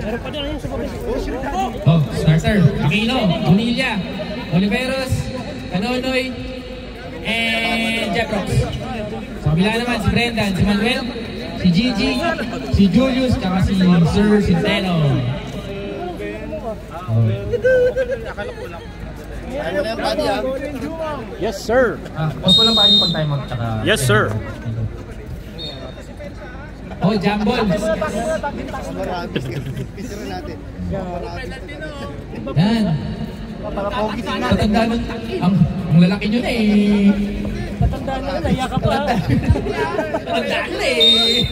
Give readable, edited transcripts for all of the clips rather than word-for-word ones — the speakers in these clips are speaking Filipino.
Oh, starter. Aquino, Bonilla, Oliveros, Canonoy, and Jeprox. Sa kabila naman si Brendan, si Manuel, si Gigi, si Julius, saka si Sir Centeno. Yes, sir. Pause ko lang pa yung pag-time out. Yes, sir. Oh, Jambol. Yan. Tatanda nun. Ang lalaki nyo na eh. Tatanda na, nayakap pa. Tatanda na eh.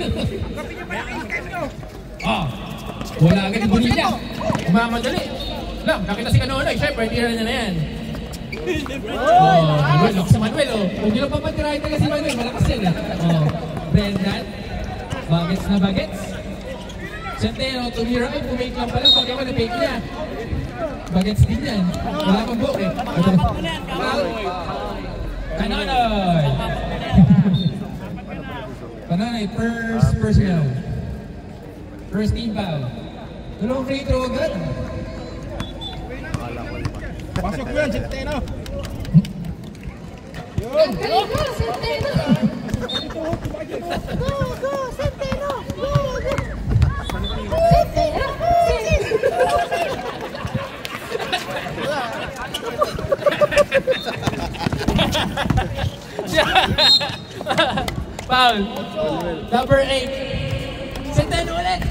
Oh, wala agad yung Bonilla. Umamadali. Lang, nakita si Canonoy. Siyempre, tira na yan. Oh, Manuel, si Manuel. Kung nyo lang papatirahin talaga si Manuel, malakas yan eh. Oh, Brendan. Bagets na bagets. Centeno, tumira ay pumake lang pala. Pag ako na-fake niya. Bagets din yan. Wala pang book eh. Canonoy. Canonoy, first personal. First team foul. Tulong free throw agad. Pasok mo yan, Centeno. Go, Centeno! Go, Centeno! Go! Centeno! Foul. Number 8. Centeno ulit.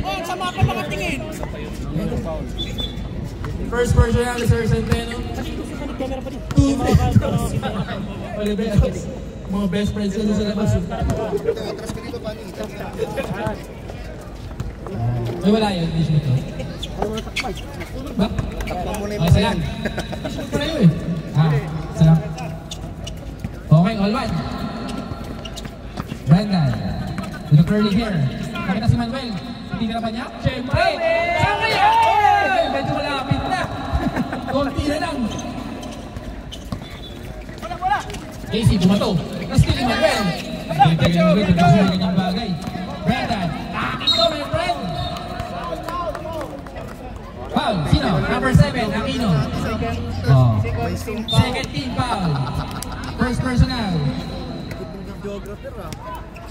Oh, sama ka makatingin. First personal, Sir Centeno. Mga best friends ko sa labas. Ay, wala yun. Hindi siya ito. Ba? Ay, isa lang. Wala yun eh. Isa lang. Okay, all one. Brendan. With the curly hair. Nakita si Manuel. Hindi na ba niya? Siyempre! Siyempre yan! Medyo malapit na. Konti na lang. Casey, bumato. Nastil ni Manuel. Hindi tayo ganyang bagay. Brendan. Aquino, my friend. Foul. Sino? Number 7, Aquino. Oh. Second team foul. First personal.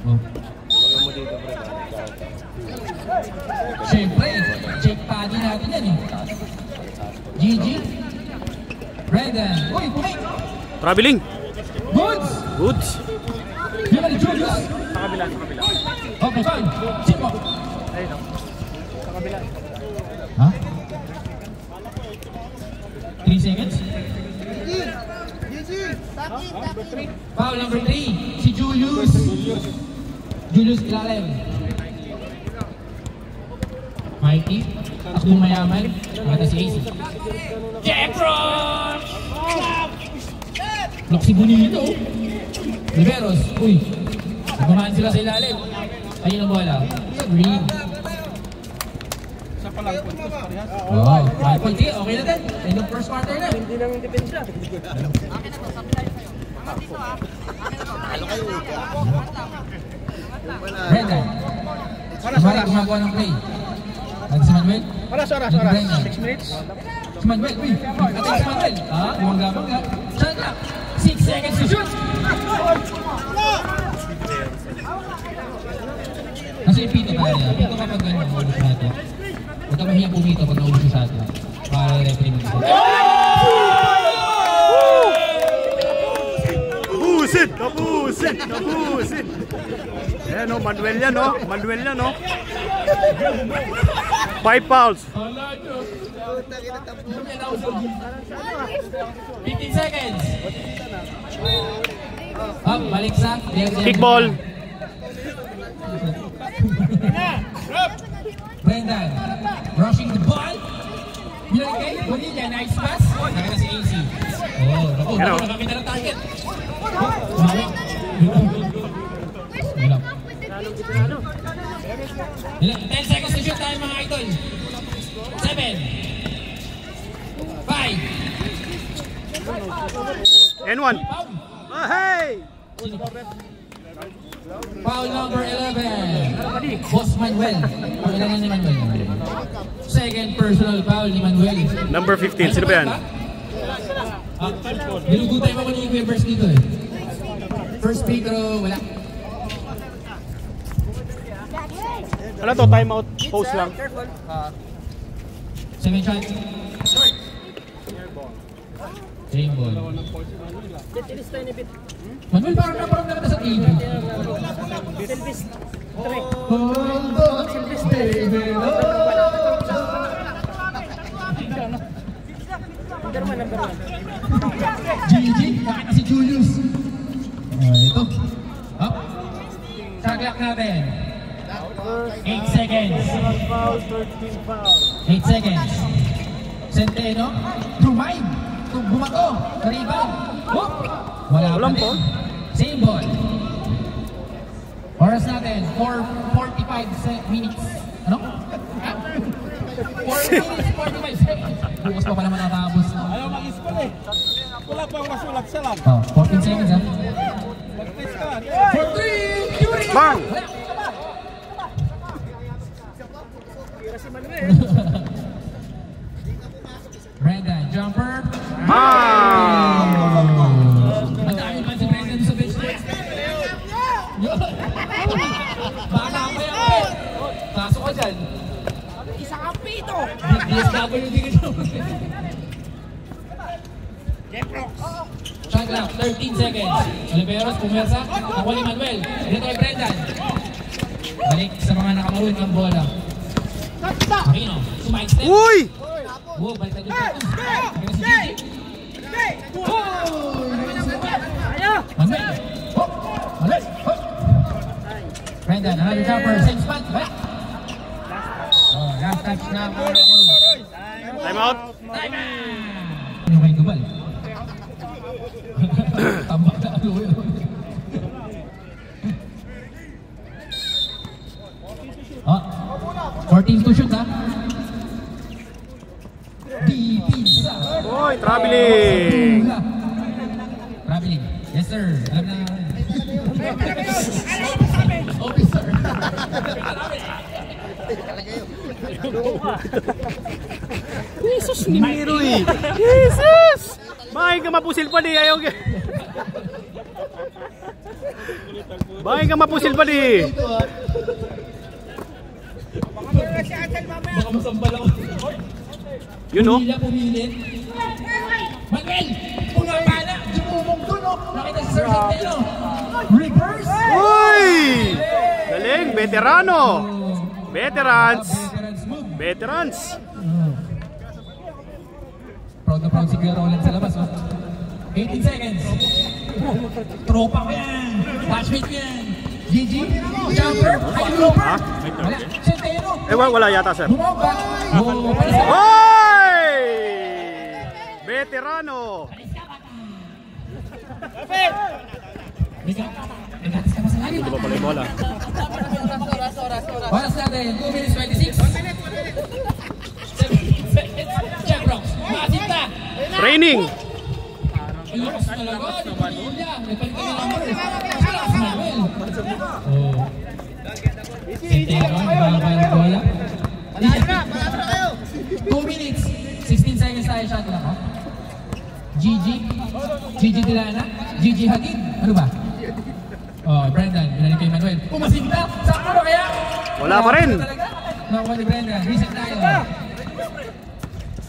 Oh. Siyempre, check padi natin yan eh. Gigi. Brendan. Uy, pumake. Traveling. Goods. Goods. Yung mali, Julius. Sa kabila, sa kabila. Okay, fine. Sino? Ayun o. Sa kabila. Ha? 3 seconds? Foul number 3. Si Julius. Julius ilalim. Mikey. Ako mayaman. Mata si AC. Jeffron! Lock si Bonito. Oliveros. Uy. Nagmamaan sila sa ilalim. Ayun ang bola. Green. Sa palang puntos parehas. Oo. Malpunti. Okay na din. End of first quarter na. Hindi nang depensa. Brendan. Mara gumagawa ng play. At si Manuel. Oras. 6 minutes. Si Manuel. Uy. At si Manuel. Bumangga. Shot clock. 6 seconds to shoot. Kasi ipito tayo. Ipito kapag ganyan. Ulo sa ato. Huwag ka mahiyang pumito pag naulo sa ato. Para referee mo. Nabusin. Ayan o, Manuel yan o. 5 fouls. 15 seconds. Balik sa Kickball. Brendan, rushing the ball. Binagay, Bonilla, nice pass. Nakita si AC. Oh, naku, nakakita ng target. Wala. 10 seconds to shoot tayo mga idol. 7 5 N1. Hey! Foul number 11. Boss Manuel. Pakailangan ni Manuel. Second personal foul ni Manuel. Number 15, sino ba yan? Nilugutan mo ko ni Weavers dito eh. First free throw, wala. Ano to? Timeout. Post lang. Second shot. Same ball. Manuel, parang naparamdaman na sa TV. Silvis. Hold on, baby. Number one. GG, nakita si Julius. Ito. Up. Sa clock natin. 8 seconds. 8 seconds. Centeno. Drumain. Bumato. Rebound. Whoop. Wala pa po. rin. Same ball. Oras natin. 4:45 minutes. Ano? 4 minutes, 45 seconds. Bukas pa pala matatapos. Ayaw mag-school eh. Wala pang masulat sa lang. 14 seconds ha. Mag-test ka. For 3. Bang! Tira si Manuel. Brendan, jumper. Bang! Ang dami pa si Brendan sa bench. Baka pa yan. Pasok ka dyan. Isa kang pito. DSWD ka dyan. Shot clock, 13 seconds. Oliveros, pumersa. Ako ni Manuel. Dito kay Brendan. Balik sa mga nakamaroon ng bola. Aquino, sumike step. Uy! Wow, balik na doon. Ganun si Gigi. Manuel. Manuel. Brendan, another jumper. Same spot. Balik. Last touch na. Timeout. Time out! Ano kay Gubal? Tama na ano yun. Oh, 14 to shoot ha. Pizza. Uy, traveling. Traveling. Yes sir. Alam na. Officer. Jesus ni Miroy. Jesus! Bakit ka mapusil pa di? Ayaw ka. Bakit ka mapusil pa di? Baka masambal ako. Yun o. Pumilit. Manuel! Pumapala! Jumumong dun o! Nakita si Sir Centeno. Reverse! Uy! Galing, veterano. Veterans. Veterans. Proud na proud si Kuya Roland sa labas. 18 seconds. Tropa ko yan. Batchmate ko yan. GG. Jumper. Ay, looper. Wala. Centeno. Wala yata sir. Bumaba. Oh, palis ka. Uy! Veterano. Nagatis ka pa sa lalim. Hindi ba pala yung bola? Oras natin. 2 minutes 26. 7 seconds. Jack Rocks. Maasinta. Training. Ang lakas talaga. Pamilya. Nagpalit ka ng number. Lakas Manuel. Centeno. Nagpapala ng bola. 2 minutes. 16 seconds tayo shot lang. Gigi Dilana. Gigi Hadid. Ano ba? Oh, Brendan. Binalik kay Manuel. Pumasinta. Sakto ba kaya? Wala pa rin. Nakuha ni Brendan. Reset tayo.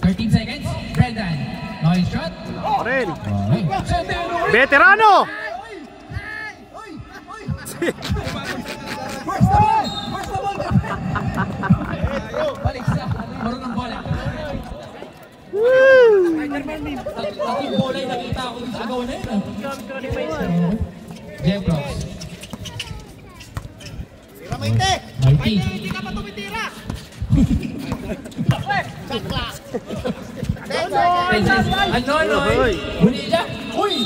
13 seconds. Brendan. Nice shot. Pa rin. Okay. Centeno. Veterano. Where's the ball? Where's the ball? Balik sa marunong bola. Tatlong bola yung nakita ako dito sa agaw na yun. Jeff Brooks. Maite! Hindi ka pa tumitira! Anonoy! Bonilla! Uy!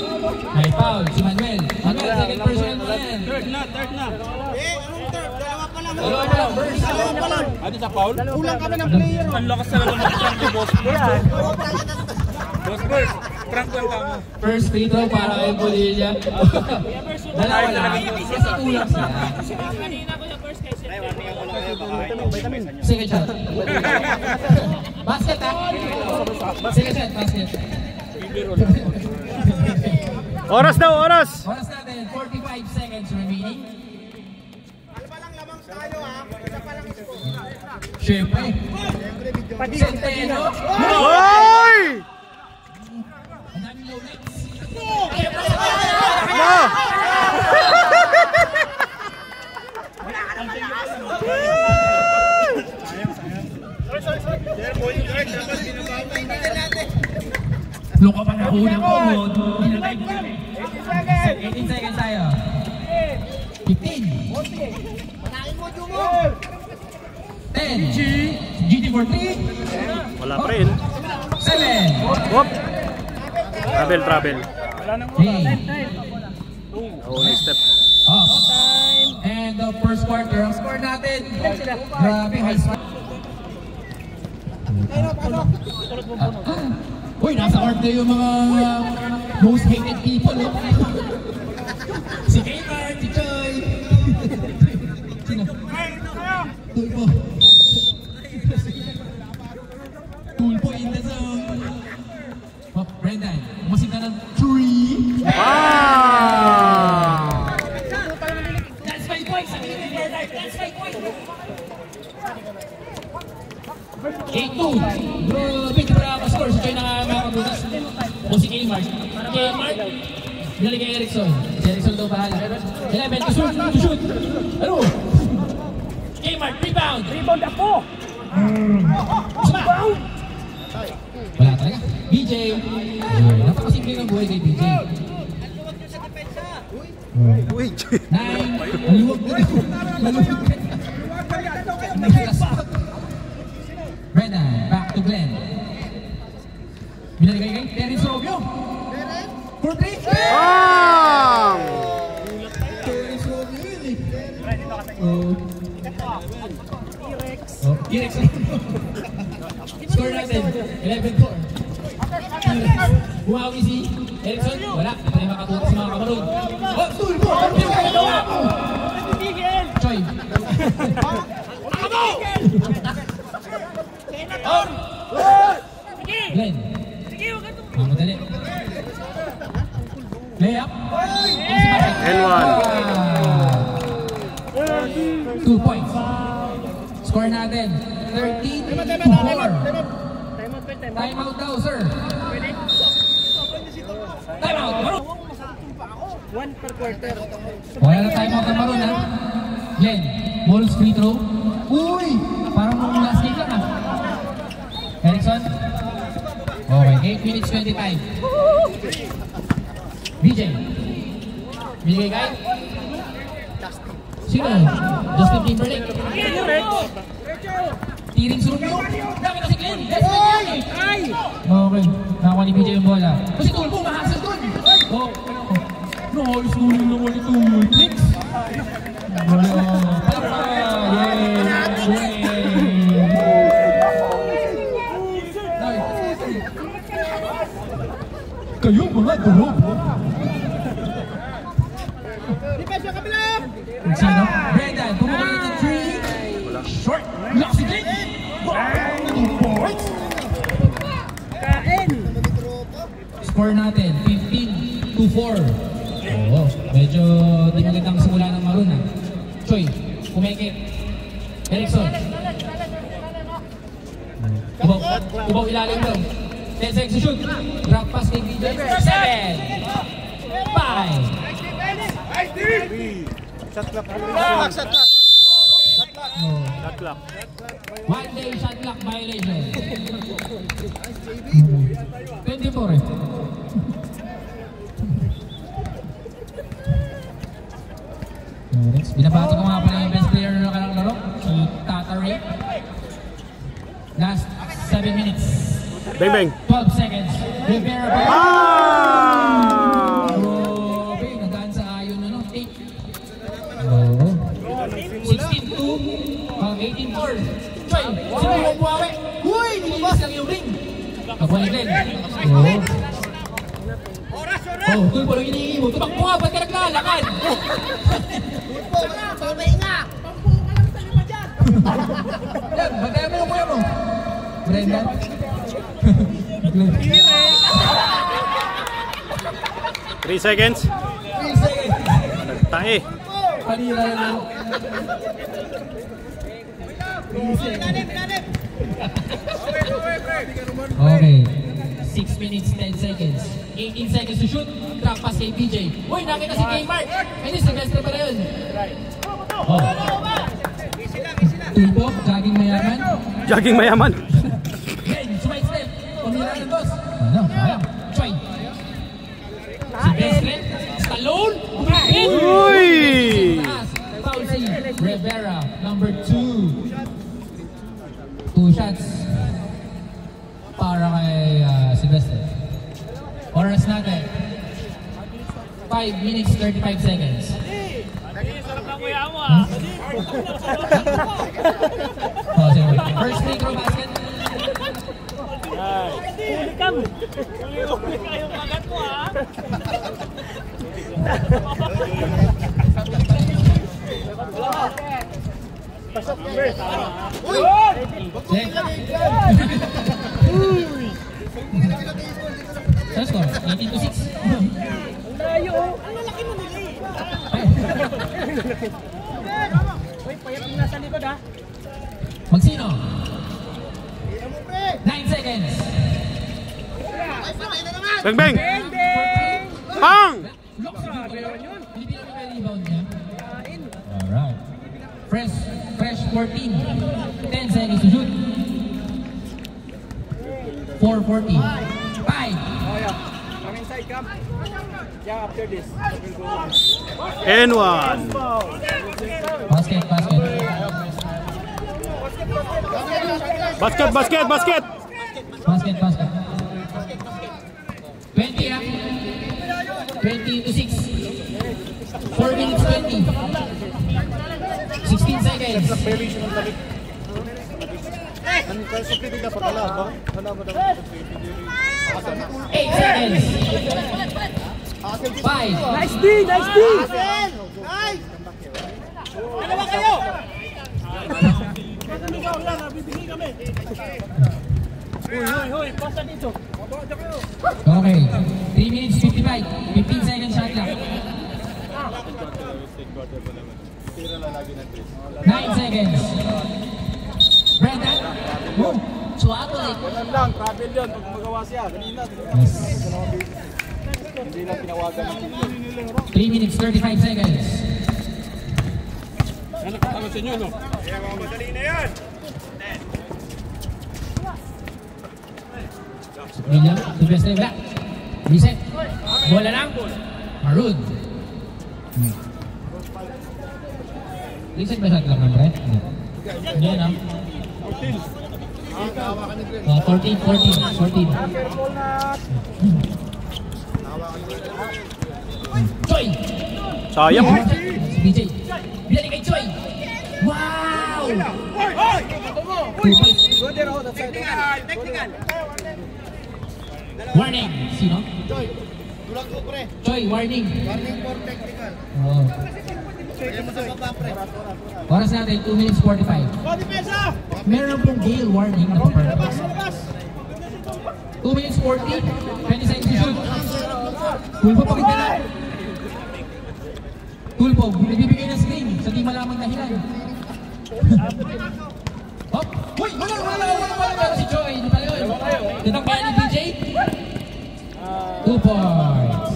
May foul si Manuel. Manuel, second personal mo yan. Third na. Dalawa pa lang, first. Ano sa foul? Kulang kami ng player. Ang lakas na naman ng boss. Boss first. Prank lang kamo. First free throw para kay Bonilla. Dalawa lang. Kasi kulang sila. Kanina ko yung first question. Vitamin. Second shot. Basket, ha? Second shot, basket. Oras daw, oras. Oras natin, 45 seconds remaining. Siyempre. Centeno. Hoy! Ang daming low nets. No! Luka pa na unang kumod. 18 seconds tayo. 15. 10. GT for 3. Wala pa rin. 7. Whoop! Travel. 8. Oh, nice step. Off. And the first quarter, ang score natin. Grabe, high score. Uy, nasa court na yung mga most hated people. Oh. Si Kmart, si Choy. Sino? Tulpo. Tulpo in the zone. Oh, Brendan, umasig na ng 3. Wow! That's my point! That's my point! 8-2. Grabe, di ba nakaka-score? Si Choy nakakabutas. O si Kmart. Kmart, binalik kay Erickson. Si Erickson daw bahala. 11, to shoot! Ano? Kmart, rebound! Rebound ako! Rebound! Wala talaga. BJ. Napakasimple ng buhay kay BJ. Uy! 9. Maluwag na ito. Maluwag na ito. Brennan, back to Glenn. Binalik kay Terence Robio. For 3. Bang! Terence Robio yun eh. T-Rex. Score natin, 11-4. Bumawi si Erickson. Wala, hindi na makatutok sa mga kamarun. Oh, tulpo! Ano yung kagagawa ko? Choy. On! Glenn. Mamadali. Layup. N1. 2 points. Score natin, 13-4. Time out daw, sir. Time out. One per quarter. Wala na time out ng Maroon, ha? Glenn, balls free throw. Uy! Parang nung last game lang, ha? Erickson? Okay, 8 minutes 25. BJ. Binigay kay? Sino? Justin Timberlake. Tiring Surubio. Dami na si Glenn. Okay, nakakuha ni BJ yung bola. Kasi Tulpo, mahasal doon. Oh, ayos nuling naman ito. Tricks. Kayo mga durog. Sino? Brendan, pumukuli ng 3. Short. Lock si Glenn. 2 points. Score natin, 15-4. Oo, medyo di magandang simula ng Maroon, ha? Choy, kumekit. Erickson. Kubaw ilalim daw. 10 seconds to shoot. Drop pass kay BJ. 7. 5. Shot clock. Shot clock. 1 day shot clock violation. 24 eh. Binabati ko nga pala yung best player na kalang laro, si Tata Ray. Last 7 minutes. Bang! 12 seconds. Rivera ba? Grabe, nagaan sa ayon na, no? 8. 16-2. 18-4. Choy, sino yung buwawi? Uy, niliwas lang yung ring. Kapuha ni Glenn. Oh, Tulpo lang hinihingi mo. Tumakbo nga, ba't ka naglalakad? Tulpo nga, sabay nga. Pampo ka lang sa lima dyan. Yan, batayan mo yung kuya mo. Brendan. 3 seconds. 3 seconds. Nagtae. Panira na lang. 3 seconds. Okay. 6 minutes, 10 seconds. 18 seconds to shoot. Track pass kay PJ. Uy, nakita si Kmart. Ayun, Silvestre pala yun. Oh. Tulpo, jogging mayaman. Jogging mayaman. Hey, sumay step. Pumira ng boss. Ano? Sayang. Choy. Silvestre. Stallone. Umipin. Uy! Fauci Rivera, number 2. 2 shots para kay Silvestre. Oras natin 5 minutes 35 seconds. Sarap ng kuya mo ah. Oh, sige. First free throw basket. Huli ka mo. Huli ka yung kagat mo ah. Pasok first. Check. Saan score? 18-6. Ang layo. Ang lalaki mo nila eh. Uy, payat yung nasa likod ah. Magsino? 9 seconds. Bang bang! Pang! Pilipino na may rebound niya. Alright. Fresh 14. 10 seconds to shoot. 4:40. 5. Oh yeah. Come inside, come. Yeah, after this. N1. Basket. Basket. Basket. 20 ah. 20-6. 4 minutes 20. 16 seconds. 8 seconds. 5. Nice D! Nice D! Dalawa kayo! Hoy, pasa dito. Okay. 3 minutes 55. 15 seconds shot clock. 9 seconds. Brendan. Boom. Suwato like. Ganun lang, travel yun. Pag magawa siya, ganina. Yes. Hindi na pinawagan ng 3 minutes 35 seconds. ano sa inyo, no? Kaya mga madali na yan! William, Silvestre Black. Reset. Bola lang. Maroon. Reset ba shot clock ng Brett? Hindi na. 14. Choi! Sayang. Si BJ. Binalik kay Choi. Wow! 2 points. Technical! Warning. Sino? Joy, tulak mo pre. Choi, warning. Warning for technical. Oh. Kaya mo sa baba pre. Oras natin, 2 minutes 45. Meron pong gale warning na purpose. 2 minutes 40. 20 seconds to shoot. Tulpo, pakita na. Tulpo, nagbibigay ng screen sa di malamang dahilan. Hop! Uy! Wala si Choi. Hindi pala yun. Ditang kaya ni BJ. 2 points.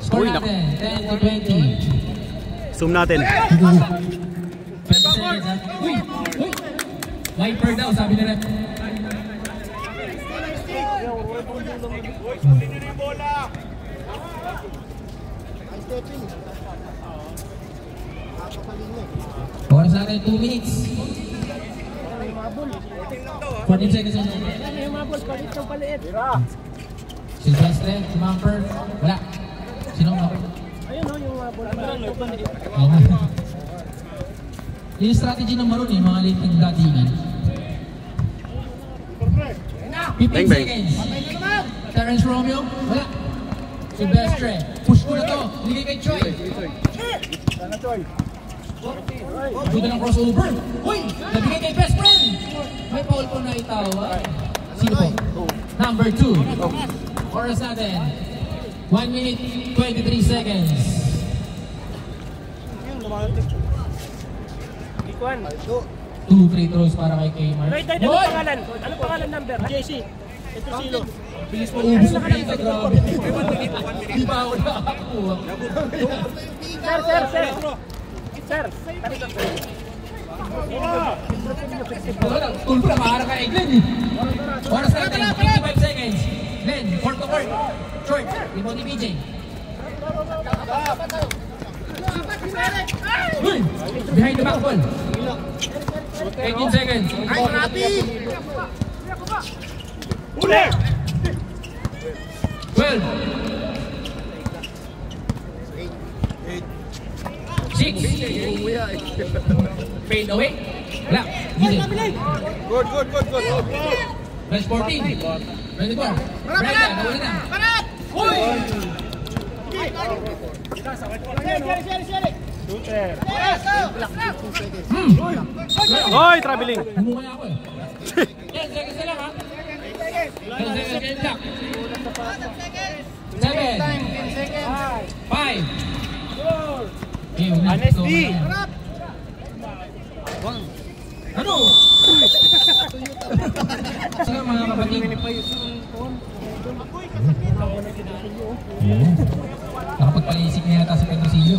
Score natin, 10-20. Zoom natin. 20 seconds ha. Uy! Wiper daw, sabi na rep. Oras natin, 2 minutes. 14 seconds. Yung mabol, palit ng paliit. Silvestre, si Mumper, wala. Sino mo? Ayun o, yung mabol, palit ng paliit. Yung strategy ng Maroon eh, mga late datingan. 15 seconds. Terrence Romeo, wala. Silvestre, push ko na to. Ligay kay Choi. Sana, Choy. Buto ng crossover. Uy! Nabigay kay best friend! May foul po na itawa. Sino po? Number 2. Oras natin. 1 minute, 23 seconds. Ikuan. 2 free throws para kay Kmart. Right, right. Anong pangalan? Anong pangalan number? JC. Ito silo. Bilis mo ubus na dito, grabe. Di ba ako nakakuha? Sir. Sir. Tulpo na maharap ka Glenn eh. Oras natin, 55 seconds. Glenn, court to court. Short, rebound ni BJ. Uy! Behind the back ball. 18 seconds. Ay, grabe! Uli! 12. 6. Fade away. Wala. Good. Plus 14. 24. Brenda, nawala na. Uy! Shooter. Hoy, traveling. Bumukaya ako eh. 10 seconds na lang ha. 10 seconds game clock. 7. 5. Honesty. Ano? Sino mga kapatid? Nakapagpalisik na yata si Pedrosillo.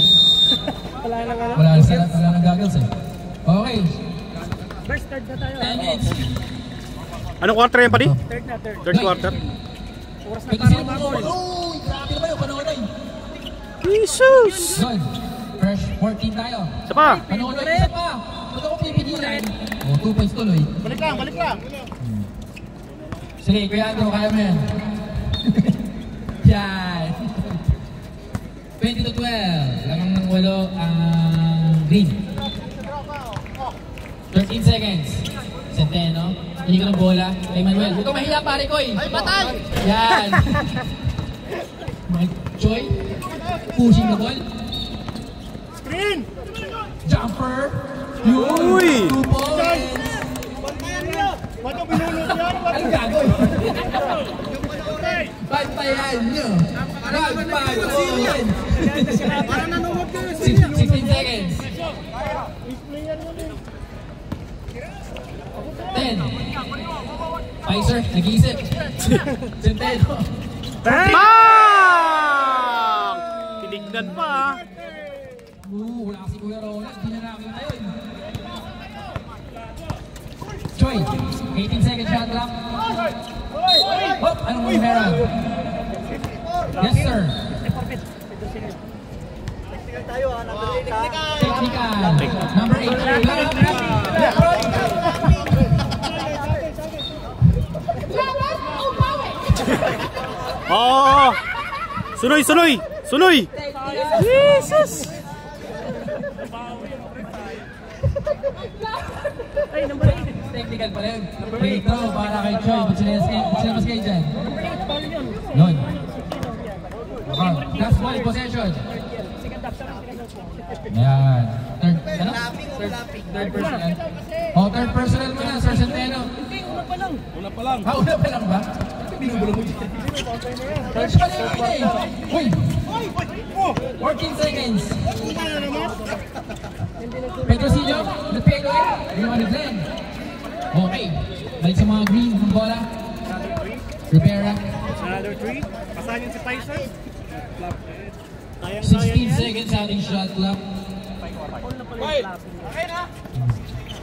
Wala nang goggles eh. Okay. First third na tayo. 10 minutes. Anong quarter yan pa di? Third na. Third quarter. Oras na Pedrosillo para mo. mag-goal. Uy! Grabe na ba yun? Panahon na yun. Jesus! Good. Fresh 14 tayo. Isa pa. Panahon na isa pa. Ba't ako pipigilan? O, 2 points tuloy. Balik lang. Sige, Kuya Andrew, kaya mo yan. Yan. 20-12. Lamang ng 8 ang green. 13 seconds. Centeno. Hindi ko ng bola. Kay Manuel. Huwag ka mahiya, pare ko eh. Ay, patay! Yan. Mike Choi. Pushing the ball. Screen! Jumper. Yun. Uy! 2 points. Ba't binulot yan? Anong gagawin? Bantayan nyo. Magpagawin. Parang nanonood kayo. 16 seconds. 10. Pfizer, nag-iisip. Centeno. Bang! Tinignan pa. Wala kasi Kuya Ronald. Hindi na nakita yun. Choi, 18 seconds shot clock. Oh, anong meron? Yes, sir. Technical. Number 8. Oh! Sunoy! Jesus! Ay, number 8. Technical pa rin. Free throw para kay Choi. Ba't sila mas kayo dyan? Yun. Okay. Last ball, possession. Ayan. Third personal. Oh, third personal mo na, Sir Centeno. Una pa lang. Una pa lang ba? Binubulo mo dyan. Third pa lang yun eh. Uy! 14 seconds. Pedrosillo, nag-peg away. Ginawa ni Glenn. Okay. Balik sa mga green ng bola. Rivera. Another 3. Pasahan yun si Pfizer. 16 seconds ating shot clock.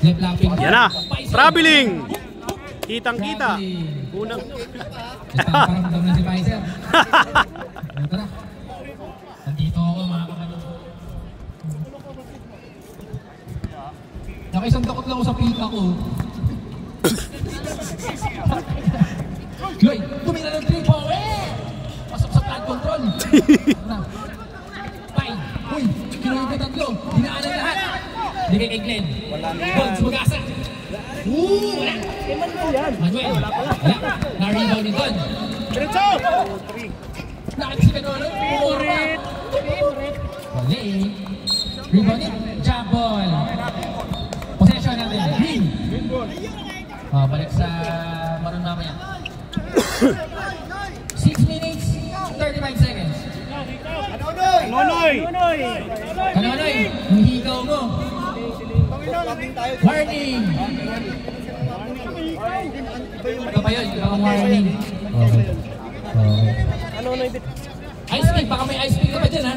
Left lapping. Yan na. Traveling. Kitang-kita. Unang. Nagpaparamdam na si Pfizer. Tara. Nandito ako mga kapatid. Nakaisang takot lang ako sa pika ko. Lloyd, tumira ng 3 power! Pasok sa plant control. Fine. Uy, kinuha yung tatlo. Dinaanan lahat. Ligay kay Glenn. Bonds, mag-asa. Wala. Kay Manuel yan. Manuel. Wala. Na-rebound ni Don. Diretso! Nakit si Canolo. Favorite. Wala eh. Rebound ni Jump ball. Babalik sa Maroon mamaya. 6 minutes, 35 seconds. Nonoy! Kanonoy, yung hikaw mo. Warning! Ito pa yun, ito pa warning. Okay. Ice pick, baka may ice pick ka pa dyan, ha?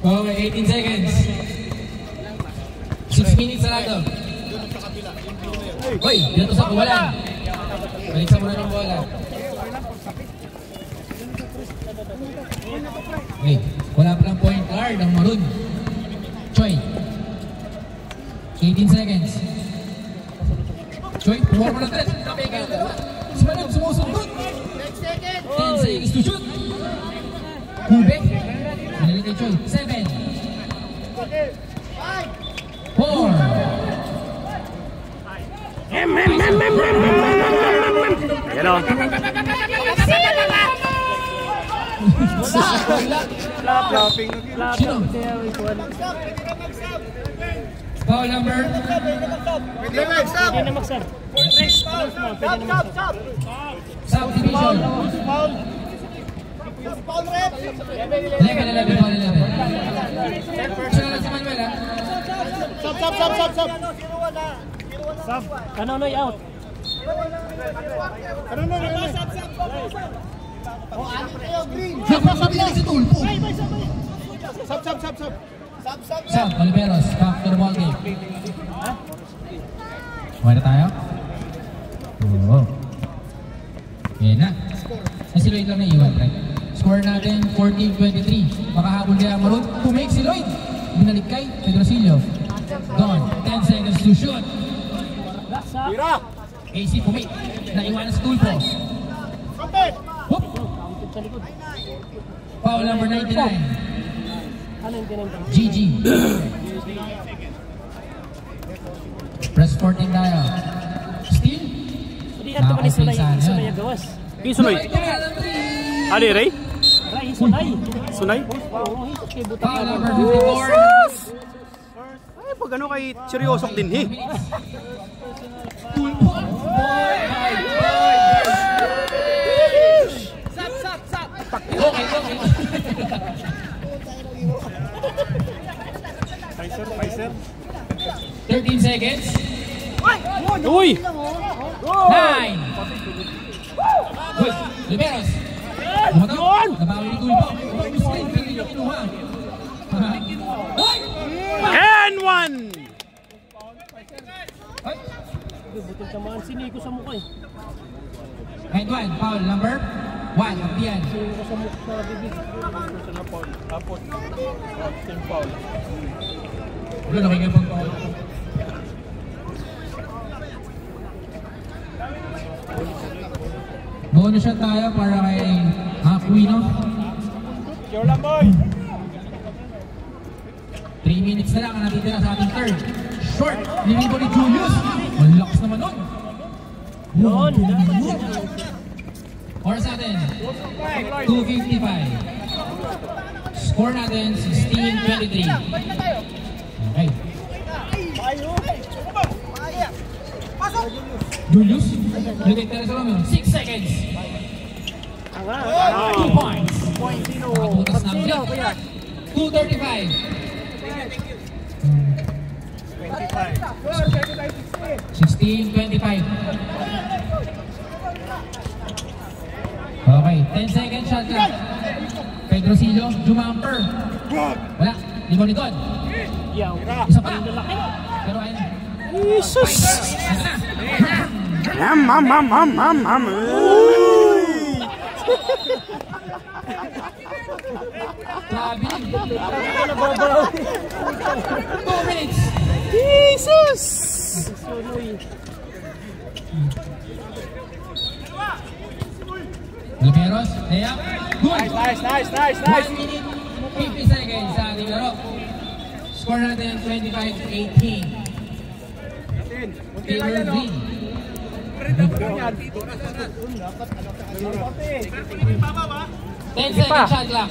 Okay, 18 seconds. 6 minutes na lang to. Uy, dito sa kawalan. Balik sa muna ng bola. Okay, wala pa lang point guard ang Maroon. Choi. 18 seconds. Choi, pumawa mo na tres. Kapigil. Sumanap, sumusunod. 10 seconds to shoot. Kube. Nalili kay Choi. 7. 4. Ayan o. Sino? Foul number? Subdivision. Level 11, foul 11. Sino lang si Manuel, ha? Sub. Kanonoy out. Napakabili si Tulpo. Sub. Sub, Oliveros, back to the ball game. Okay na tayo? Oo. Yan na. Si Lloyd lang na iwan, right? Score natin 14-23. Makahabol kaya Maroon. Tumake si Lloyd. Binalik kay Pedrosillo. Gone. 10 seconds to shoot. AC Pumake. Naiwanan si Tulpo. Whoop. Foul number 99. GG. Press 14 tayo. Steal. Nakapasin sa ano. Yung Sunay. Ano yung Ray? Sunay? Foul number 54. Ay, pag ano kay seryosok din eh. Tulpo. Okay. 13 seconds. Uy! 9. Good. Liberos. Lumagot. Nabawi ni Tulpo. Screen. Pero yung kinuha. And 1! Butil tamaan si Nico sa mukha eh. And 1. Foul number 1. Abdian. Nico sa mukha sa bibig. Wala na kayo pag-foul. Bonus shot tayo para kay Aquino. Sure lang, boy. 3 minutes na lang ang natitira sa ating third. Short. Lilibo ni Julius. Ang lakas naman nun. Yun. Oras natin. 2:55. Score natin 16-23. Okay. Julius. Lugay tira sa Romeo. 6 seconds. 2 points. Nakabutas na ang 2:35. 16-25. Okay, 10 second shot clock. Pedrosillo, jumamper. Wala, di mo nito. Isa pa. Pero ayun. Jesus! Ayun na. Grabe. 2 minutes. Jesus! Liberos, layup. Good. Nice. 1 minute, 50 seconds sa ating laro. Score natin 25-18. Taylor Green. 10 seconds shot clock.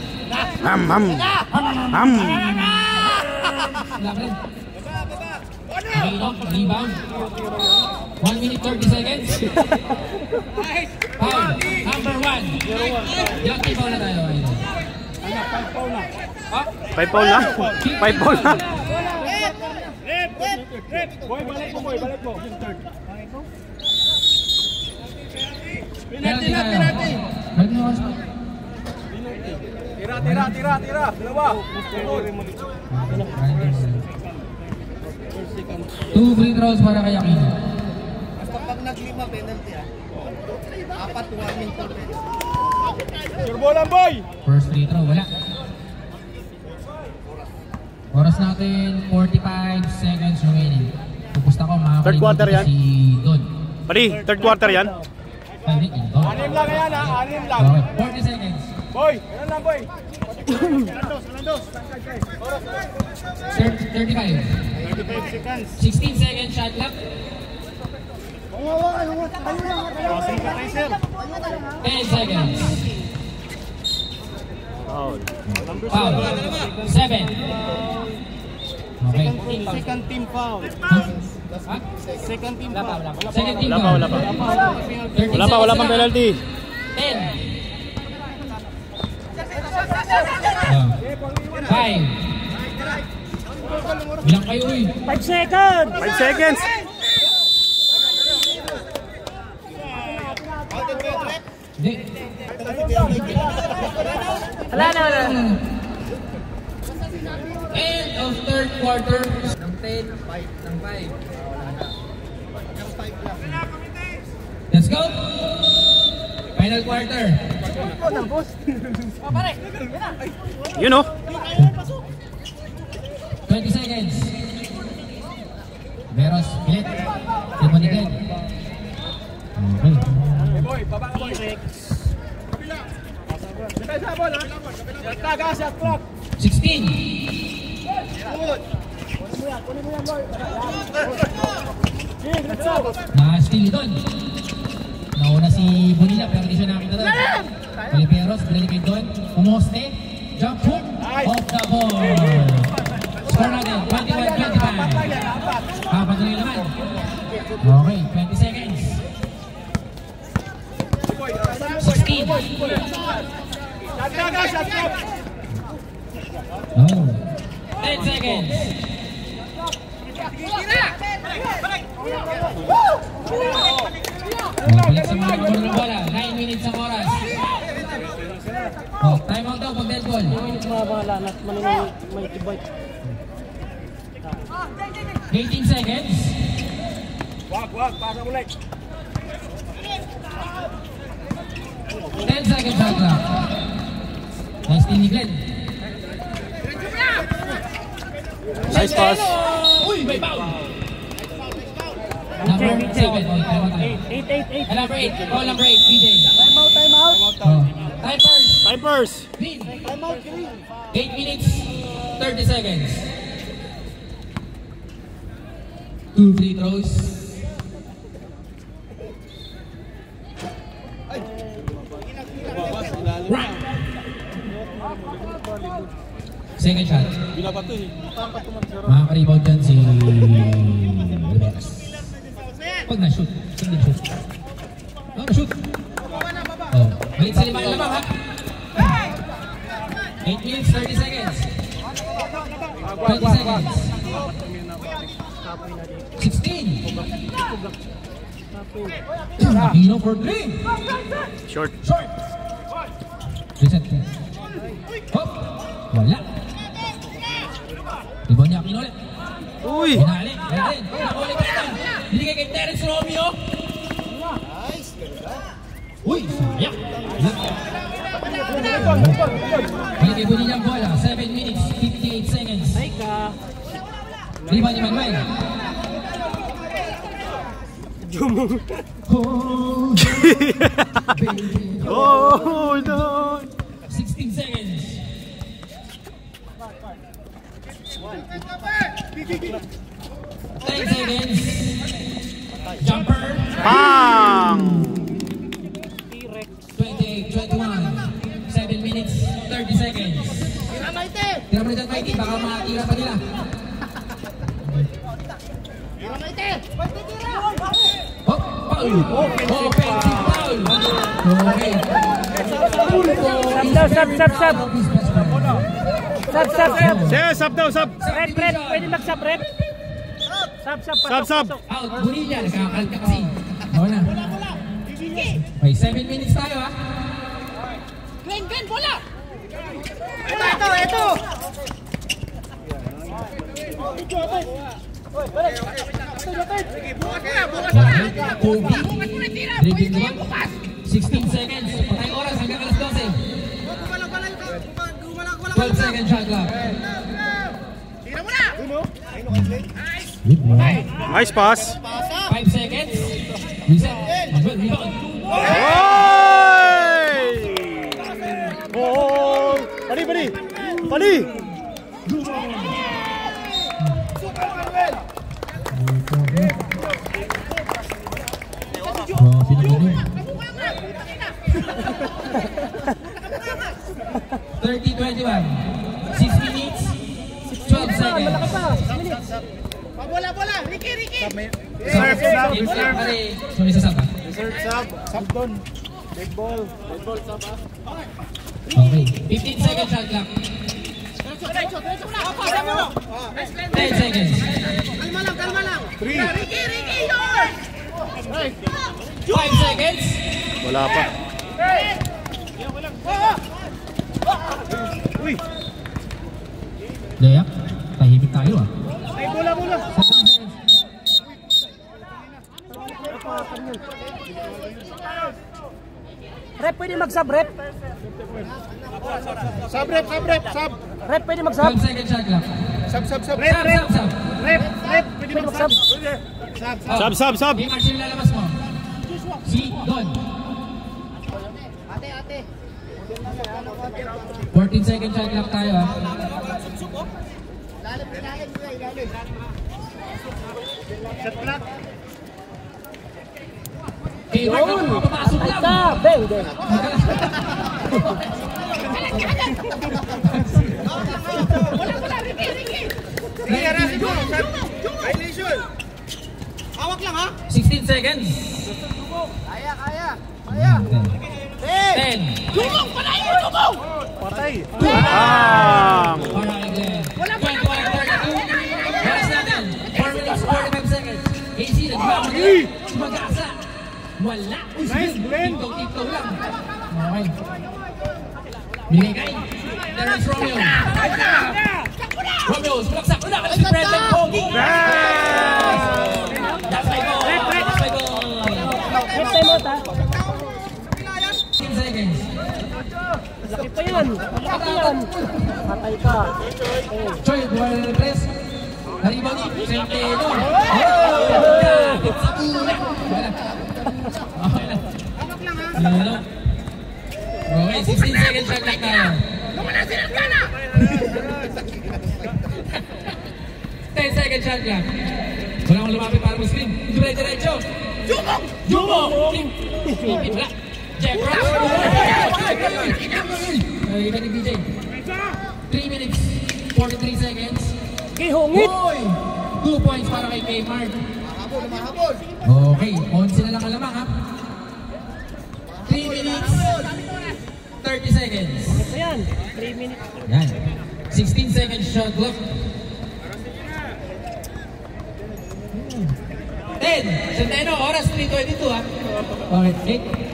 Rebound. 1 minute 30 seconds. Foul. Number 1. Lucky foul na tayo. 5 foul na? 5 foul na? Boy, balik mo, boy, balik mo. Penalty na. Tira. Dalawa. 2 free throws para kay Aquino. Basta pag naglima, penalty ah. 4 warning for penalty. Sure ball lang, boy. First free throw, wala. Oras natin, 45 seconds remaining. Pupusta ko, Third quarter yan? si Don. Pari, third quarter yan? Hindi, Don. 6 lang yan, ha? 6 lang. Okay, 40 seconds. Boy, ilan lang, boy? 35. 35 seconds. 16 seconds shot clock. 10 seconds. Foul. Foul. 7. Okay. Second team foul. Ha? Second team foul. Second team Wala pa, foul. wala pa. 13 Wala seconds pang na. penalty. 10. 5. Bilang kayo eh. 5 seconds! 5 seconds! Hindi. Wala na. End of third quarter. Ng 10, 5. Ng 5. Let's go. Final quarter. You know? 20 seconds. Veros, Bilet. Timonigan. Okay. Boy, baba, boy. Shot clock. 16. Na-steal doon. Nauna si Bonilla pero di siya nakita doon. Oliveros, binalik kay Don. Umoste. Jump hook. Off the ball. Score natin. 21-25. Patuloy naman. Okay, 20 seconds. 16. Shot clock. Oh. 10 seconds. Balik sa mga number ng bola. 9 minutes ang oras. Oh, time out daw pag dead ball. 18 seconds. Wag, pasa ulit. 10 seconds shot clock. Nice team ni Glenn. Nice pass. Uy, may foul. Number 7. Oh, time out tayo. 8. Number 8. Call number 8, PJ. Time out. Oh. Time first. Timers. Green. Time out, green. 8 minutes, 30 seconds. 2 free throws. Right. Second shot. Makaka-rebound dyan si Riveros. Pag na-shoot. Single shoot. Oh, na-shoot. Oh, balik sa limang lamang ha. 8 minutes, 30 seconds. 20 seconds. 16. Aquino for 3. Short. Short. Reset. Hop. Wala. Rebound niya Aquino ulit. Uy! Pinali. Ayun. Nakulit ka ito. Binigay kay Terence Romeo. Uy, sayang. Balik kay Bonilla ang bola. 7 minutes, 58 seconds. Rebound ni Manuel. Oh, no! 16 seconds. 10 seconds. Jumper. Foul! Foul. Offensive foul. Okay. Sub daw, sub. Red, pwede mag-sub, Red. Sub. Out. Bonilla, nakakalka kasi. Oo na. Okay, 7 minutes tayo ha. Glenn, bola! Ito! Kobe. Dribbling one. 16 seconds. Patay oras hanggang alas 12. 12 seconds shot clock. Nice pass. 5 seconds. Reset. Rebound. Oy! Oh! Pali! $30-21. 6 minutes. 12 seconds. Bola! Ricky! Serve. So, isa saba. Sub doon. Dead ball, sub ah. Okay. 15 seconds shot clock. 10 seconds. Kalma lang. 3. Ricky, yours! 5 seconds. Wala pa. Uy! Dayak. Tahimik tayo ah. Ay, bola! 7 seconds. Rep, pwede mag-sub, Rep. Sub! Rep, pwede mag-sub. 12 seconds shot clock. Sub! Sub. Pwede Pwede mag-sub. Sub. Game march yung lalabas mo. Si Don. Ate. 14 seconds shot clock tayo ah. Ilalim. Shot clock. Okay, Mark, papasok lang. Bang! Bola, Ricky! Harasin mo. Violation. Hawak lang ha. 16 seconds. Kaya. 10. Dugong! Dugong! Patay. Alright, Glenn. 21-32. Balas natin. 4 minutes, 45 seconds. AC, nagmamagay. Mag-asa. Wala. Nice, Glenn. Tiptoe lang. Okay. Binigay. Terence Romeo. Romeo, sulaksak. Wala ka si Brendan Pogi. That's my goal. That's my goal. Rep time out, ha? 15 seconds. Laki pa yan. Patay ka. Choy, buwan na ng press. Naribaw ni Centeno. Sa una. Okay lang. Okay, 16 seconds shot clock tayo. 10 seconds shot clock. Wala akong lumapit para mo screen. Diretso. Jumong! Wala. Jeff Ross. Iba ni BJ. 3 minutes, 43 seconds. Kihungit! Hoy! 2 points para kay Kmart. Mahabol. Okay, 11 na lang alamang ha. 3 minutes, 30 seconds. Ito yan. 3 minutes. Yan. 16 seconds shot clock. 10. Centeno, oras 3:22 ha. Okay, 8.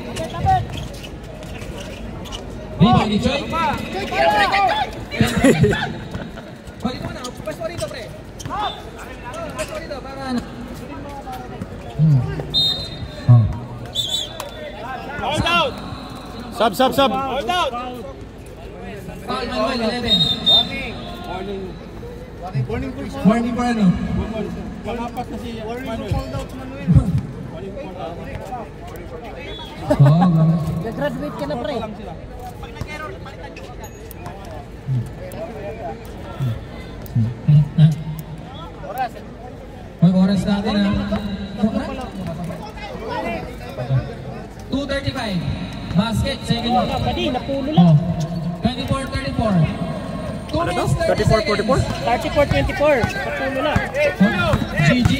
Rebound ni Choy. Pwede mo na, pwesto rito pre. Pwesto rito para ano. Hold out. Sub. Hold out. Foul Manuel, 11. Warning Warning for for ano? Palapas na si Manuel. Hold out, Manuel. Nag-graduate ka na, pre. May oras natin ha. 2:35. Basket, second one. Pwede, napulo lang. 24-34. 2 minutes, 30 seconds. 34-24. Napulo na. GG.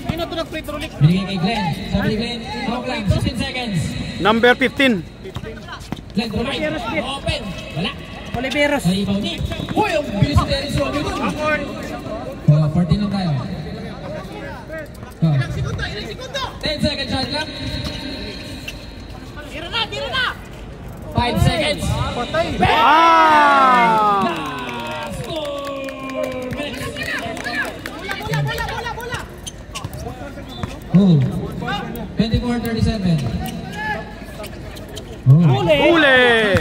Sino to nag-free throw ulit. Binigay kay Glenn. Sabi ni Glenn, hawak lang, 16 seconds. Number 15. Glenn, provide. Open. Wala. Oliveros. Ay, ibaw ni. Uy, ang bilis ni Dennis Robby dun. 14 lang tayo. Ilang segundo, ilang segundo. 10 seconds shot lang. Tira na, tira na. 5 seconds. Patay. Ah! Last 4 minutes. Bola. Oh. 24-37. Oh. Huli!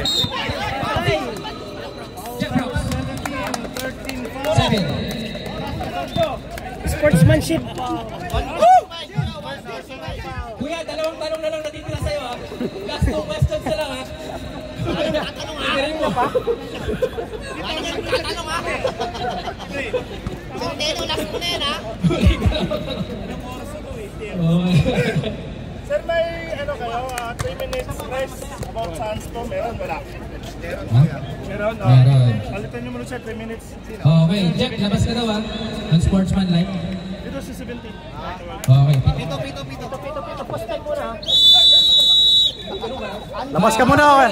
Jeff Brooks. 7. Sportsmanship. Kuya, dalawang tanong na lang natitira sa'yo ha. Last 2 questions na lang ha. Tirin mo pa. Tatanong ha. Sundero, last mo na yan ha. Sir, may ano kayo, 3 minutes rest about Sandstorm. Meron, wala? Meron. Meron. Palitan nyo muna siya, 3 minutes. Okay, Jeff, labas ka daw ha. Ang sportsman line. Dito si 70. Okay. Labas ka muna.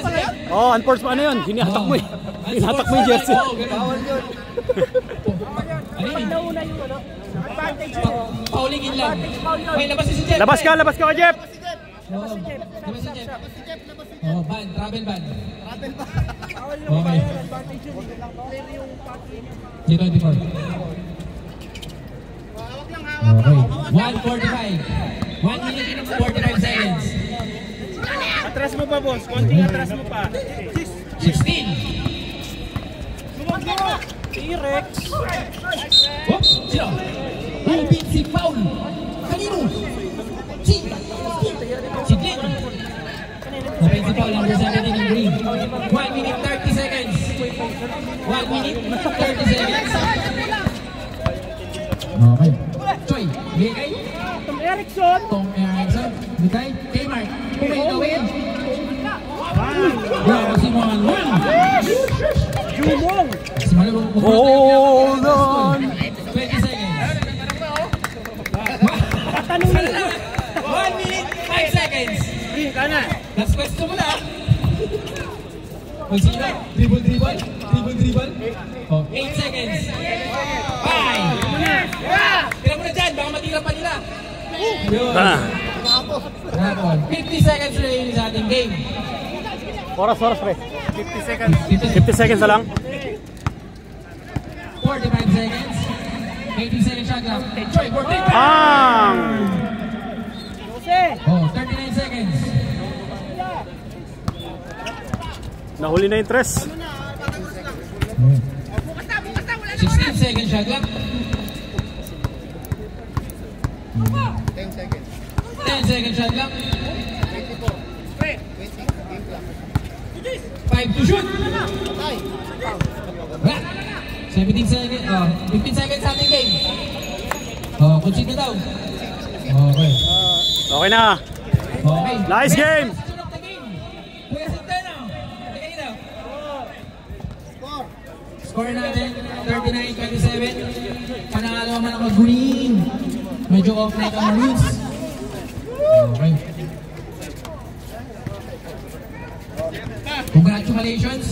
Oh, unforced ano yun? Hinatak mo eh. Hinatak mo yung jersey. Bawal yun. Nauna yung ano. Advantage mo. Paulingin lang. Okay, labas si Jeff. Labas ka, Jeff. Labas si Jeff. Oh, ban, travel ban. Okay. G24. Okay. 1:45. 1 minute and 45 seconds. Atras mo pa, boss. Konting atras mo pa. 16. T-Rex. Oops, sino? Offensive foul. Kanino? Si Glenn. Offensive foul number 17 in green. 1 minute 30 seconds. 1 minute 30 seconds. Okay. Choy, bigay. Tom Erickson. Tom Erickson. Bigay. Kmart. Kumay gawin. Bravo si Manuel. Jumong. Si Manuel. Hold on. 20 seconds. Tatanong na lang. 1 minute 5 seconds. Green ka na. Last question mo na. Magsina. Dribble. Oh, 8 seconds. 5. Tira mo na dyan. Baka matira pa nila. Yun. Rapol. 50 seconds remaining sa ating game. Oras, pre. 50 seconds. 50 seconds na lang. 45 seconds. 80 seconds shot clock. Troy, 45. Bang! Oh, 39 seconds. Nahuli na yung tres. 16 seconds shot clock. 10 seconds. 10 seconds shot clock. 5 to shoot. Wala. 17 seconds. 15 seconds sa ating game. Oh, concede na daw. Okay. Okay na. Okay. Nice game. Kuya Centeno. Tingnan nyo. Score natin, 39-27. Panalo naman ako green. Medyo off na ito Maroons. Okay. Congratulations.